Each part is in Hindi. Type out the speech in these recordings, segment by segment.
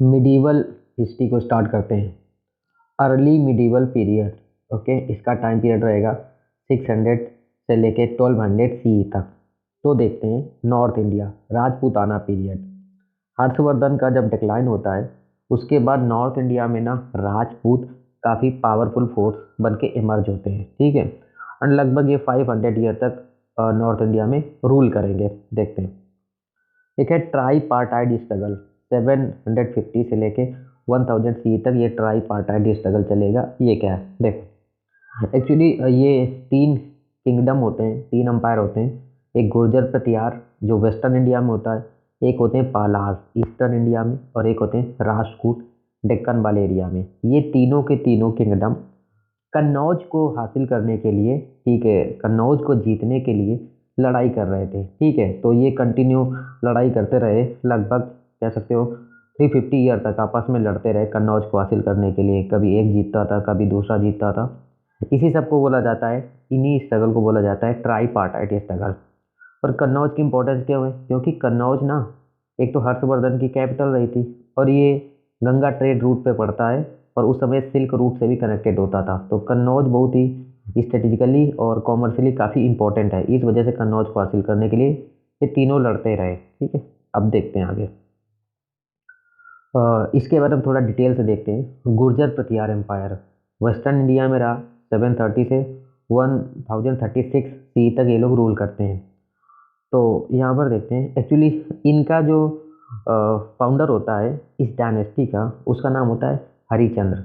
मिडीवल हिस्ट्री को स्टार्ट करते हैं। अर्ली मिडीवल पीरियड, ओके, इसका टाइम पीरियड रहेगा 600 से लेके 1200 सी तक। तो देखते हैं north India Rajputana period. Harshvardhan का जब डिक्लाइन होता है उसके बाद नॉर्थ इंडिया में ना राजपूत काफ़ी पावरफुल फोर्स बन के इमर्ज होते हैं, ठीक है। और लगभग ये 500 ईयर तक नॉर्थ इंडिया में रूल करेंगे। देखते हैं, एक है ट्राई पार्टाइड स्ट्रगल। 750 से लेके 1000 सी तक ये ट्राई पार्टाइड स्ट्रगल चलेगा। ये क्या है देखो, एक्चुअली ये तीन किंगडम होते हैं, तीन अंपायर होते हैं। एक गुर्जर प्रतिहार जो वेस्टर्न इंडिया में होता है, एक होते हैं पालास ईस्टर्न इंडिया में, और एक होते हैं राष्ट्रकूट डेक्कन वाले एरिया में। ये तीनों के तीनों किंगडम कन्नौज को हासिल करने के लिए, ठीक है, कन्नौज को जीतने के लिए लड़ाई कर रहे थे, ठीक है। तो ये कंटिन्यू लड़ाई करते रहे, लगभग कह सकते हो 350 ईयर तक आपस में लड़ते रहे कन्नौज को हासिल करने के लिए। कभी एक जीतता था, कभी दूसरा जीतता था। इसी सब को बोला जाता है, इन्हीं स्ट्रगल को बोला जाता है ट्राई पार्टाइट स्ट्रगल। और कन्नौज की इंपॉर्टेंस क्या हुई, क्योंकि कन्नौज ना एक तो हर्षवर्धन की कैपिटल रही थी, और ये गंगा ट्रेड रूट पे पड़ता है, और उस समय सिल्क रूट से भी कनेक्टेड होता था। तो कन्नौज बहुत ही स्ट्रेटेजिकली और कॉमर्शियली काफ़ी इंपॉर्टेंट है। इस वजह से कन्नौज को हासिल करने के लिए ये तीनों लड़ते रहे, ठीक है। अब देखते हैं आगे, इसके बारे में थोड़ा डिटेल से देखते हैं। गुर्जर प्रतिहार एम्पायर वेस्टर्न इंडिया में रहा 730 से 1036 सी तक ये लोग रूल करते हैं। तो यहाँ पर देखते हैं, एक्चुअली इनका जो फाउंडर होता है इस डायनेस्टी का, उसका नाम होता है हरिचंद्र।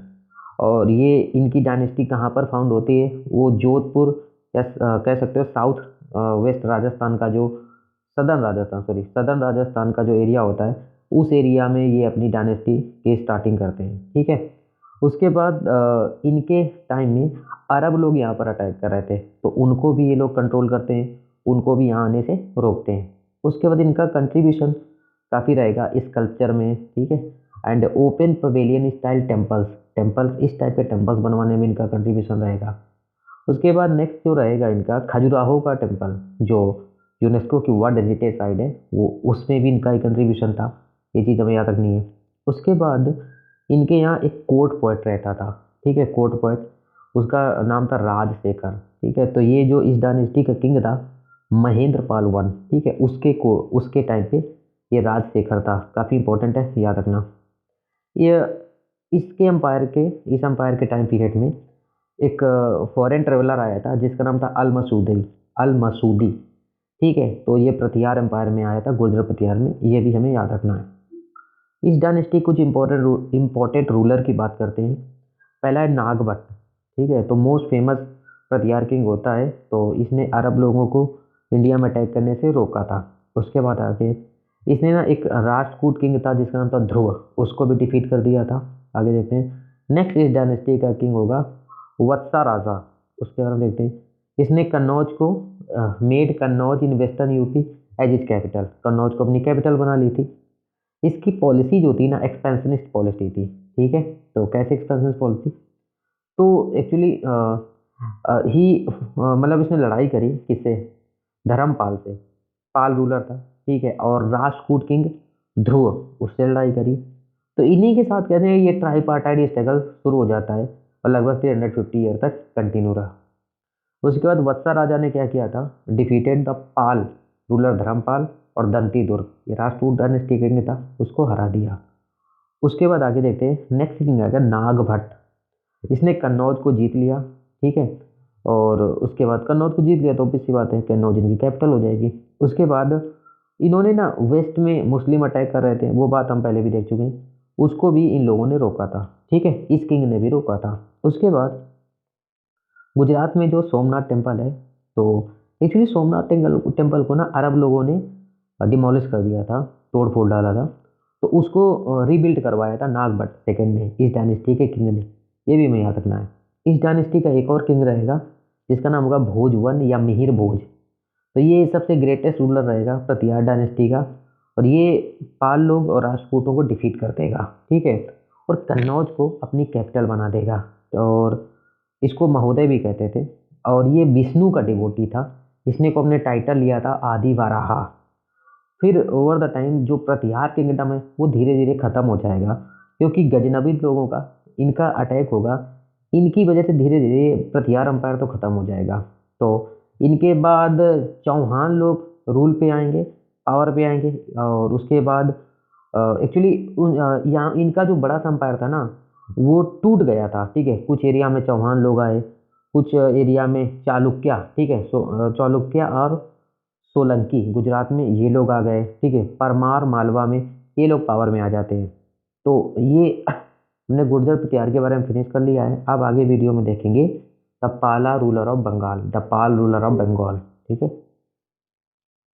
और ये इनकी डायनेस्टी कहाँ पर फाउंड होती है, वो जोधपुर या कह सकते हो साउथ वेस्ट राजस्थान का जो सदर्न राजस्थान का जो एरिया होता है, उस एरिया में ये अपनी डायनेस्टी की स्टार्टिंग करते हैं, ठीक है। उसके बाद इनके टाइम में अरब लोग यहाँ पर अटैक कर रहे थे, तो उनको भी ये लोग कंट्रोल करते हैं, उनको भी यहाँ आने से रोकते हैं। उसके बाद इनका कंट्रीब्यूशन काफ़ी रहेगा इस कल्चर में, ठीक है। And open pavilion style temples इस टाइप के टेम्पल्स बनवाने में इनका कंट्रीब्यूशन रहेगा। उसके बाद नेक्स्ट जो रहेगा इनका खजुराहो का टेम्पल, जो यूनेस्को की वर्ल्ड हेरिटेज साइट है, वो उसमें भी इनका एक कंट्रीब्यूशन था। ये चीज़ हमें याद रखनी है। उसके बाद इनके यहाँ एक कोर्ट पोएट रहता था, ठीक है, कोर्ट पोएट, उसका नाम था राजशेखर, ठीक है। तो ये जो इस डायनेस्टी का किंग था महेंद्र पाल वन, ठीक है, उसके टाइम पे ये राजशेखर था। काफ़ी इंपॉर्टेंट है, याद रखना। ये इस एम्पायर के टाइम पीरियड में एक फॉरेन ट्रेवलर आया था जिसका नाम था अल मसूदी, ठीक है। तो ये प्रतिहार एम्पायर में आया था, गुर्जर प्रतिहार में, ये भी हमें याद रखना है। इस डायनेस्टी कुछ इंपॉर्टेंट रूलर की बात करते हैं। पहला है नागभट्ट, ठीक है। तो मोस्ट फेमस प्रतिहार किंग होता है, तो इसने अरब लोगों को इंडिया में अटैक करने से रोका था। उसके बाद आगे इसने ना एक राष्ट्रकूट किंग था जिसका नाम था ध्रुव, उसको भी डिफीट कर दिया था। आगे देखते हैं, नेक्स्ट इस डायनेस्टी का किंग होगा वत्सा राजा। उसके बारे में देखते हैं, इसने कन्नौज को made Kannauj in western UP as is capital, Kannauj को अपनी कैपिटल बना ली थी। इसकी पॉलिसी जो थी ना एक्सपेंशनिस्ट पॉलिसी थी, ठीक है। तो कैसे एक्सपेंशनिस्ट पॉलिसी, तो एक्चुअली ही मतलब इसने लड़ाई करी किससे, धर्मपाल से, पाल रूलर था, ठीक है। और राष्ट्रकूट किंग ध्रुव, उससे लड़ाई करी। तो इन्हीं के साथ कहते हैं ये ट्राईपार्टाइट स्ट्रगल शुरू हो जाता है, और लगभग 350 ईयर तक कंटिन्यू रहा। उसके बाद वत्सा राजा ने क्या किया था, defeated the Pala ruler Dharmapala और दंती दुर्ग, ये राष्ट्रकूट डायनेस्टी किंग था, उसको हरा दिया। उसके बाद आगे देखते हैं, नेक्स्ट किंग आ गया नागभट्ट। इसने कन्नौज को जीत लिया, ठीक है। और उसके बाद कन्नौज को जीत लिया तो obvious सी बात है कन्नौज इनकी कैपिटल हो जाएगी। उसके बाद इन्होंने ना वेस्ट में मुस्लिम अटैक कर रहे थे, वो बात हम पहले भी देख चुके हैं, उसको भी इन लोगों ने रोका था, ठीक है, इस किंग ने भी रोका था। उसके बाद गुजरात में जो सोमनाथ टेम्पल है, तो एक्चुअली सोमनाथ टेम्पल को ना अरब लोगों ने डिमोलिश कर दिया था, तोड़ फोड़ डाला था। तो उसको रीबिल्ड करवाया था नागभट्ट सेकेंड ने, इस डायनेस्टी के किंग ने, ये भी हमें याद रखना है। इस डायनेस्टी का एक और किंग रहेगा जिसका नाम होगा भोजवन या मिहिर भोज। तो ये सबसे ग्रेटेस्ट रूलर रहेगा प्रतिहार डायनेस्टी का, और ये पाल लोग और राजपूतों को डिफीट कर देगा, ठीक है। और कन्नौज को अपनी कैपिटल बना देगा, और इसको महोदय भी कहते थे। और ये विष्णु का डिवोटी था, इसने को अपने टाइटल लिया था आदि वाराहा। फिर ओवर द टाइम जो प्रतिहार किंगडम है वो धीरे धीरे ख़त्म हो जाएगा, क्योंकि गजनबी लोगों का इनका अटैक होगा, इनकी वजह से धीरे धीरे प्रतिहार एम्पायर तो ख़त्म हो जाएगा। तो इनके बाद चौहान लोग रूल पे आएंगे, पावर पे आएंगे, और उसके बाद एक्चुअली यहाँ इनका जो बड़ा सा एम्पायर था ना वो टूट गया था, ठीक है। कुछ एरिया में चौहान लोग आए, कुछ एरिया में चालुक्य, ठीक है। चालुक्य और सोलंकी गुजरात में ये लोग आ गए, ठीक है। परमार मालवा में ये लोग पावर में आ जाते हैं। तो ये हमने गुर्जर प्रतिहार के बारे में फिनिश कर लिया है। अब आगे वीडियो में देखेंगे the Pala ruler of Bengal, the Pala ruler of Bengal, ठीक है।